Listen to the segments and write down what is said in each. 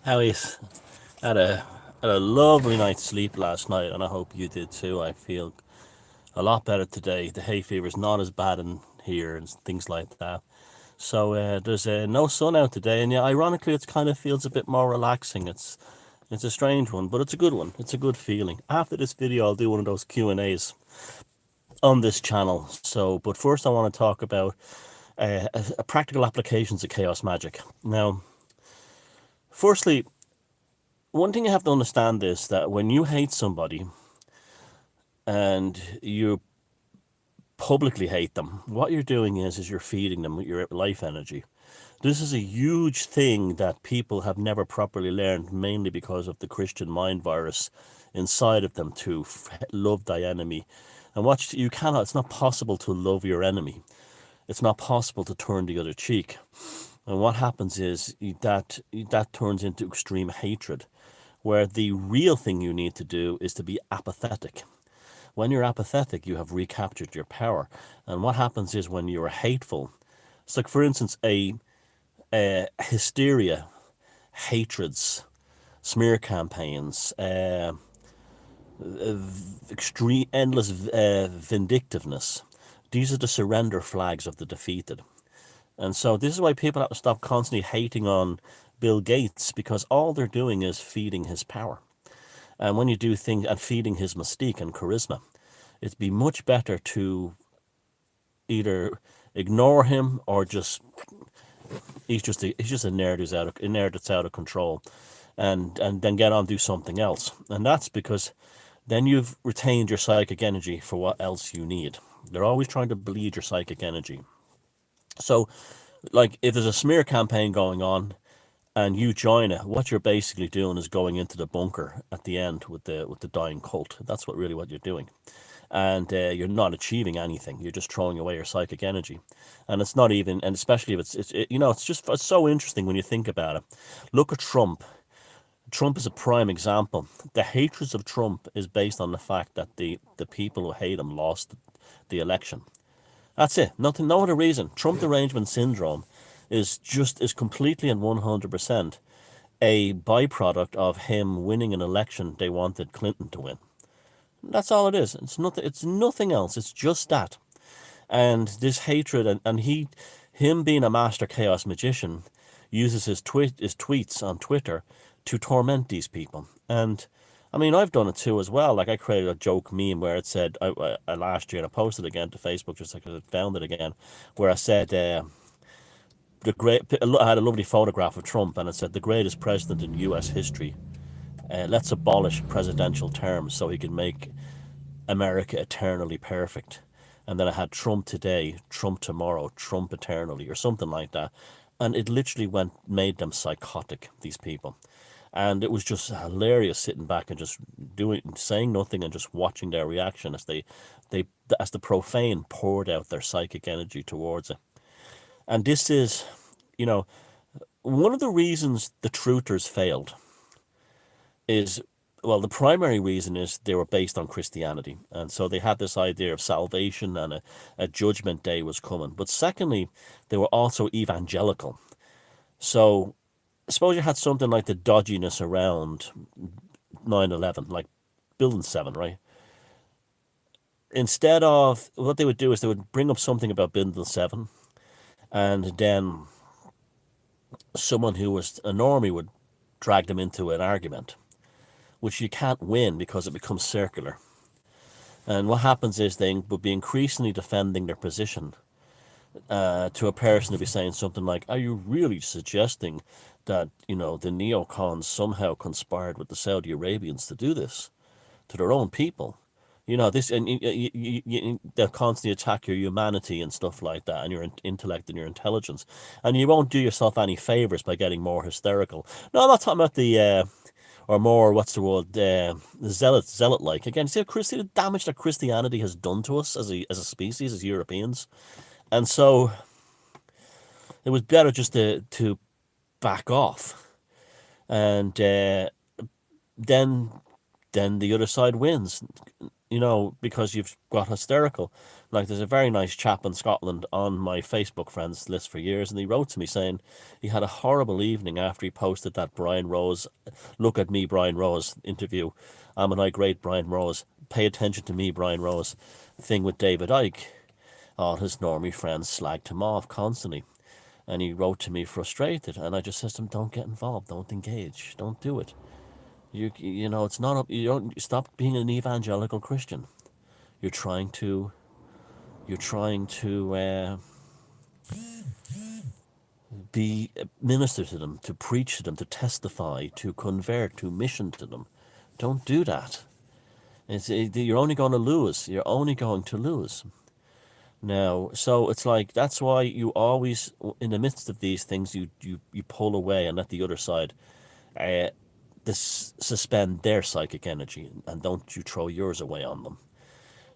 Howie, had a had a lovely night's sleep last night, and I hope you did too. I feel a lot better today. The hay fever's not as bad in here and things like that. So there's no sun out today, and yeah, ironically, it kind of feels a bit more relaxing. It's a strange one, but it's a good one. It's a good feeling. After this video, I'll do one of those Q&As on this channel. So, but first, I want to talk about practical applications of chaos magic. Now, firstly, one thing you have to understand is that when you hate somebody and you publicly hate them, what you're doing is you're feeding them with your life energy. This is a huge thing that people have never properly learned, mainly because of the Christian mind virus inside of them to love thy enemy. And what you cannot, it's not possible to love your enemy. It's not possible to turn the other cheek. And what happens is that turns into extreme hatred, where the real thing you need to do is to be apathetic. When you're apathetic, you have recaptured your power. And what happens is when you're hateful, it's like, for instance, a hysteria, hatreds, smear campaigns, extreme, endless vindictiveness. These are the surrender flags of the defeated. And so this is why people have to stop constantly hating on Bill Gates, because all they're doing is feeding his power. And when you do things and feeding his mystique and charisma, it'd be much better to either ignore him or just he's just a nerd who's a nerd that's out of control, and then get on and do something else. And that's because then you've retained your psychic energy for what else you need. They're always trying to bleed your psychic energy. So, like, if there's a smear campaign going on and you join it, what you're basically doing is going into the bunker at the end with the dying cult. That's what you're doing, and you're not achieving anything. You're just throwing away your psychic energy, and it's not even. And especially if it's so interesting when you think about it. Look at Trump. Trump is a prime example. The hatred of Trump is based on the fact that the people who hate him lost the election. That's it. Nothing, no other reason. Trump derangement syndrome is completely and 100% a byproduct of him winning an election they wanted Clinton to win. That's all it is. It's nothing. It's nothing else. It's just that. And this hatred and him being a master chaos magician uses his tweets on Twitter to torment these people. And I mean, I've done it too as well. Like, I created a joke meme where it said last year, and I posted it again to Facebook just like I found it again, where I said I had a lovely photograph of Trump, and it said the greatest president in U.S. history. Let's abolish presidential terms so he can make America eternally perfect. And then I had Trump today, Trump tomorrow, Trump eternally, or something like that. And it literally made them psychotic, these people. And it was just hilarious sitting back and just saying nothing and just watching their reaction they, as the profane poured out their psychic energy towards it. And this is, you know, one of the reasons the truthers failed is, well, the primary reason is they were based on Christianity. And so they had this idea of salvation and a judgment day was coming. But secondly, they were also evangelical. So suppose you had something like the dodginess around 9/11, like Building 7, right? Instead of, what they would do is they would bring up something about Building 7, and then someone who was a normie would drag them into an argument, which you can't win because it becomes circular. And what happens is they would be increasingly defending their position to a person to be saying something like, "Are you really suggesting that, the neocons somehow conspired with the Saudi Arabians to do this to their own people? This, and they'll constantly attack your humanity and stuff like that, and your intellect and your intelligence, and you won't do yourself any favors by getting more hysterical." No, I'm not talking about or more, what's the word, zealot like. Again, see the damage that Christianity has done to us as a species, as Europeans. And so it was better just to back off, and then the other side wins, because you've got hysterical. Like, there's a very nice chap in Scotland on my Facebook friends list for years, and he wrote to me saying he had a horrible evening after he posted that Brian Rose, "Look at me, Brian Rose" interview. Am I great, Brian Rose? Pay attention to me, Brian Rose. Thing with David Icke. All his normie friends slagged him off constantly. And he wrote to me frustrated, and I just said to him, "Don't get involved, don't engage, don't do it. You know, it's not you don't stop being an evangelical Christian. You're trying to be minister to them, to preach to them, to testify, to convert, to mission to them. Don't do that. You're only going to lose. You're only going to lose." Now, so it's like, that's why you always, in the midst of these things, you pull away and let the other side uh, suspend their psychic energy, and don't you throw yours away on them.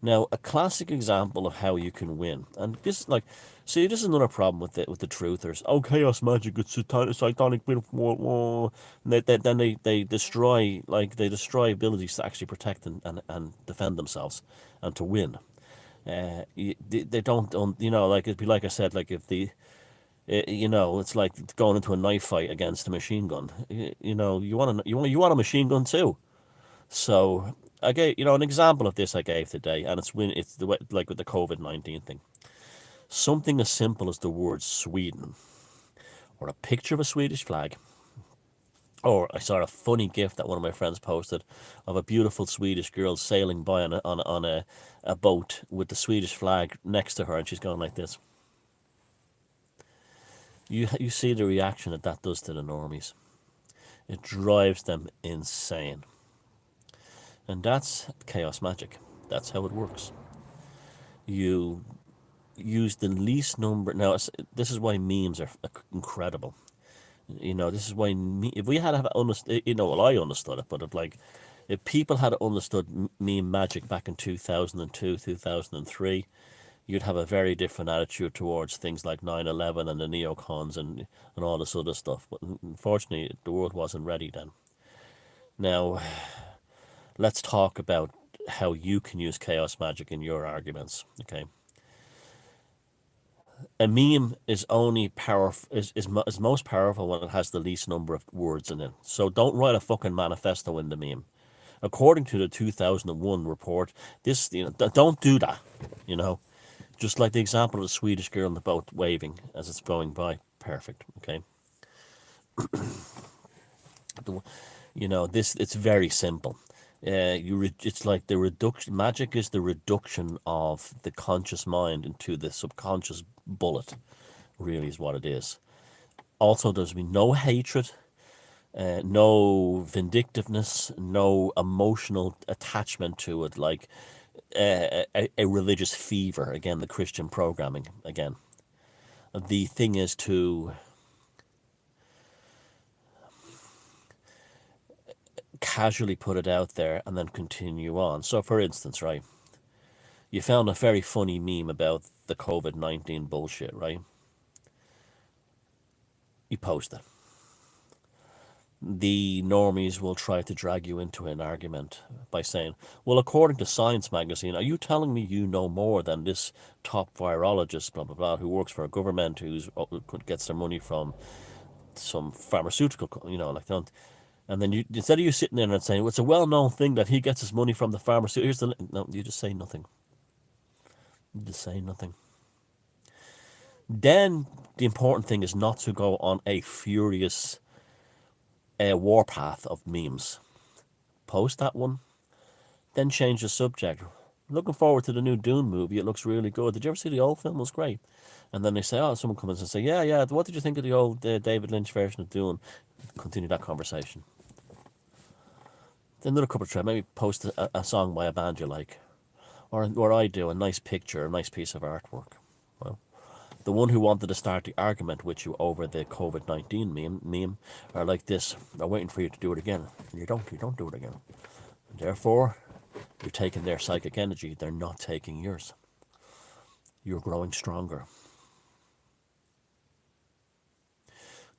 Now, a classic example of how you can win, and this, like, see, this is another problem with the truthers. Oh, chaos magic, it's satanic, beautiful. And then they destroy, like, they destroy abilities to actually protect and defend themselves and to win. They don't, you know, like, it'd be like I said, like, if you know, it's like going into a knife fight against a machine gun. You know, you want a machine gun too. So I gave, you know, an example of this I gave today, and it's the way, like with the COVID-19 thing. Something as simple as the word Sweden, or a picture of a Swedish flag, or I saw a funny gif that one of my friends posted of a beautiful Swedish girl sailing by on a boat with the Swedish flag next to her, and she's going like this. You see the reaction that does to the normies. It drives them insane. And that's chaos magic. That's how it works. You use the least number. Now, this is why memes are incredible. You know, this is why if we had understood, you know, well, I understood it, but if people had understood meme magic back in 2002, 2003, you'd have a very different attitude towards things like 9/11 and the neocons and all this other stuff. But unfortunately, the world wasn't ready then. Now, let's talk about how you can use chaos magic in your arguments. Okay. A meme is only powerful is most powerful when it has the least number of words in it. So don't write a fucking manifesto in the meme. According to the 2001 report, this, you know, don't do that. You know, just like the example of the Swedish girl in the boat waving as it's going by. Perfect. Okay. You know, it's very simple. It's like the reduction. Magic is the reduction of the conscious mind into the subconscious bullet. Really, is what it is. Also, there's been no hatred, no vindictiveness, no emotional attachment to it, like a religious fever. Again, the Christian programming. Again, the thing is to casually put it out there and then continue on. So, for instance, right, you found a very funny meme about the COVID-19 bullshit, right? You post it. The normies will try to drag you into an argument by saying, well, according to Science magazine, are you telling me you know more than this top virologist, blah, blah, blah, who works for a government, who gets their money from some pharmaceutical, you know, like, don't. And then instead of you sitting there and saying, well, it's a well-known thing that he gets his money from the pharmaceutical, no, you just say nothing. You just say nothing. Then the important thing is not to go on a furious warpath of memes. Post that one, then change the subject. Looking forward to the new Dune movie. It looks really good. Did you ever see the old film? It was great. And then they say, oh, someone comes and say, yeah. What did you think of the old David Lynch version of Dune? Continue that conversation. Then another couple of threads. Maybe post a song by a band you like, or I do, a nice picture, a nice piece of artwork. Well, the one who wanted to start the argument with you over the COVID-19 meme are like this. They're waiting for you to do it again. And you don't do it again. Therefore, you're taking their psychic energy. They're not taking yours. You're growing stronger.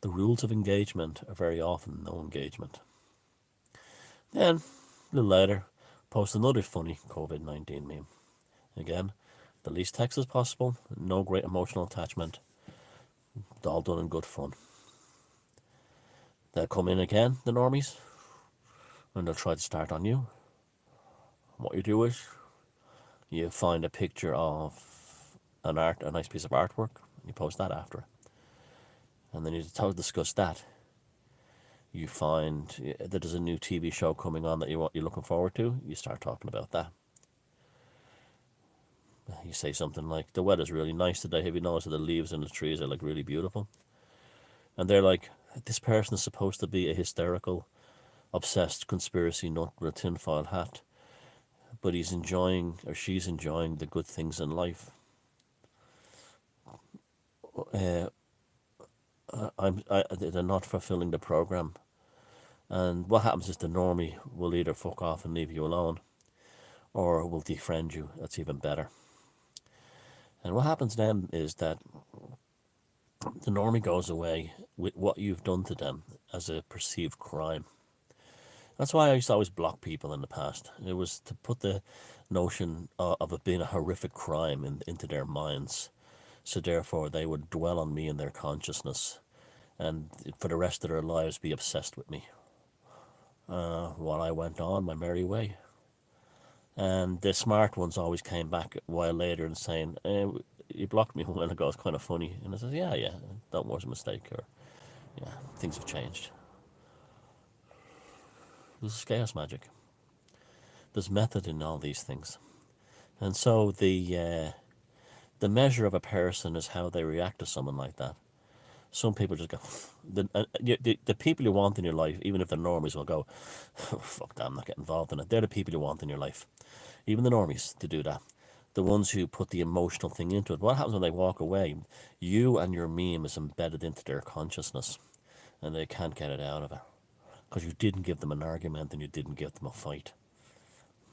The rules of engagement are very often no engagement. Then, a little later, post another funny COVID-19 meme. Again, The least text as possible, no great emotional attachment, all done in good fun. They'll come in again, the normies, and they'll try to start on you. What you do is, you find a picture of a nice piece of artwork, and you post that after it. And then you discuss that. You find that there's a new TV show coming on that you're looking forward to. You start talking about that. You say something like, the weather's really nice today. Have you noticed that the leaves in the trees are like really beautiful? And they're like, this person is supposed to be a hysterical, obsessed conspiracy nut with a tinfoil hat, but he's enjoying, or she's enjoying, the good things in life. They're not fulfilling the program. And what happens is the normie will either fuck off and leave you alone, or will defriend you. That's even better. And what happens then is that the normie goes away with what you've done to them as a perceived crime. That's why I used to always block people in the past. It was to put the notion of it being a horrific crime into their minds. So therefore they would dwell on me in their consciousness and for the rest of their lives be obsessed with me. While I went on my merry way. And the smart ones always came back a while later and saying, you blocked me a while ago, it's kind of funny. And I said, yeah, that was a mistake, or yeah, things have changed. This is chaos magic. There's method in all these things. And so the measure of a person is how they react to someone like that. Some people just go, the people you want in your life, even if they're normies, will go, fuck that, I'm not getting involved in it. They're the people you want in your life. Even the normies to do that. The ones who put the emotional thing into it. What happens when they walk away? You and your meme is embedded into their consciousness, and they can't get it out of it. Because you didn't give them an argument and you didn't give them a fight.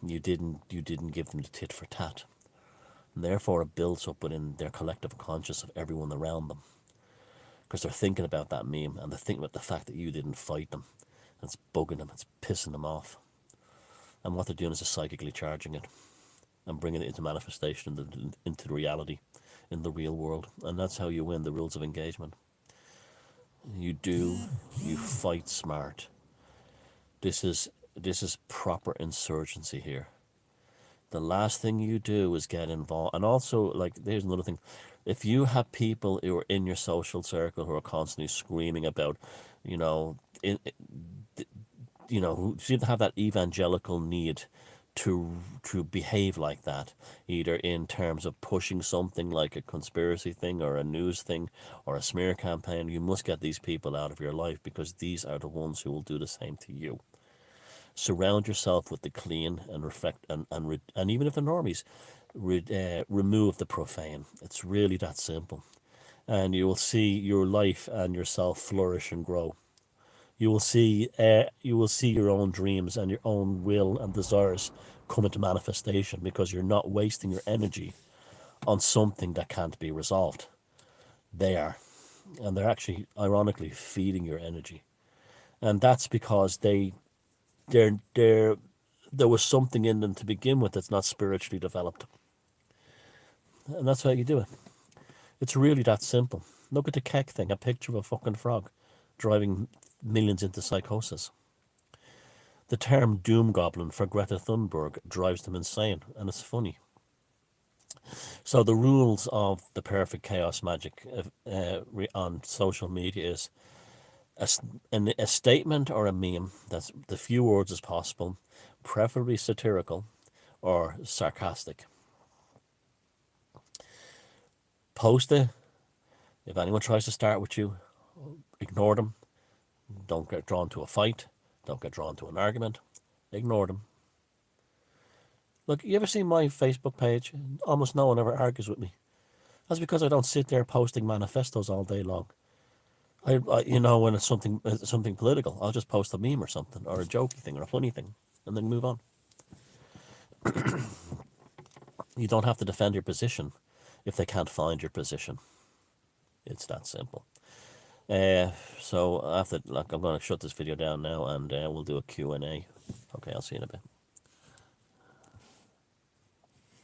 You didn't give them the tit for tat. And therefore it builds up within their collective conscious of everyone around them. Because they're thinking about that meme, and they're thinking about the fact that you didn't fight them. And it's bugging them, it's pissing them off. And what they're doing is just psychically charging it and bringing it into manifestation, into reality, in the real world. And that's how you win the rules of engagement. You fight smart. This is proper insurgency here. The last thing you do is get involved. And also, like, here's another thing. If you have people who are in your social circle who are constantly screaming about, who seem to have that evangelical need to behave like that, either in terms of pushing something like a conspiracy thing or a news thing or a smear campaign, you must get these people out of your life, because these are the ones who will do the same to you. Surround yourself with the clean and reflect, and even if the normies, remove the profane. It's really that simple, and you will see your life and yourself flourish and grow. You will see your own dreams and your own will and desires come into manifestation, because you're not wasting your energy on something that can't be resolved. They are, and they're actually ironically feeding your energy, and that's because there was something in them to begin with that's not spiritually developed, and that's how you do it. It's really that simple. Look at the keck thing, a picture of a fucking frog driving millions into psychosis. The term doom goblin for Greta Thunberg drives them insane, and it's funny. So the rules of the perfect chaos magic on social media is a statement or a meme that's the few words as possible, preferably satirical or sarcastic. Post it. If anyone tries to start with you, ignore them. Don't get drawn to a fight. Don't get drawn to an argument. Ignore them. Look, you ever seen my Facebook page? Almost no one ever argues with me. That's because I don't sit there posting manifestos all day long. I when it's something political, I'll just post a meme or something, or a jokey thing, or a funny thing, and then move on. You don't have to defend your position if they can't find your position. It's that simple. So I'm going to shut this video down now, and we'll do a Q&A. Okay, I'll see you in a bit.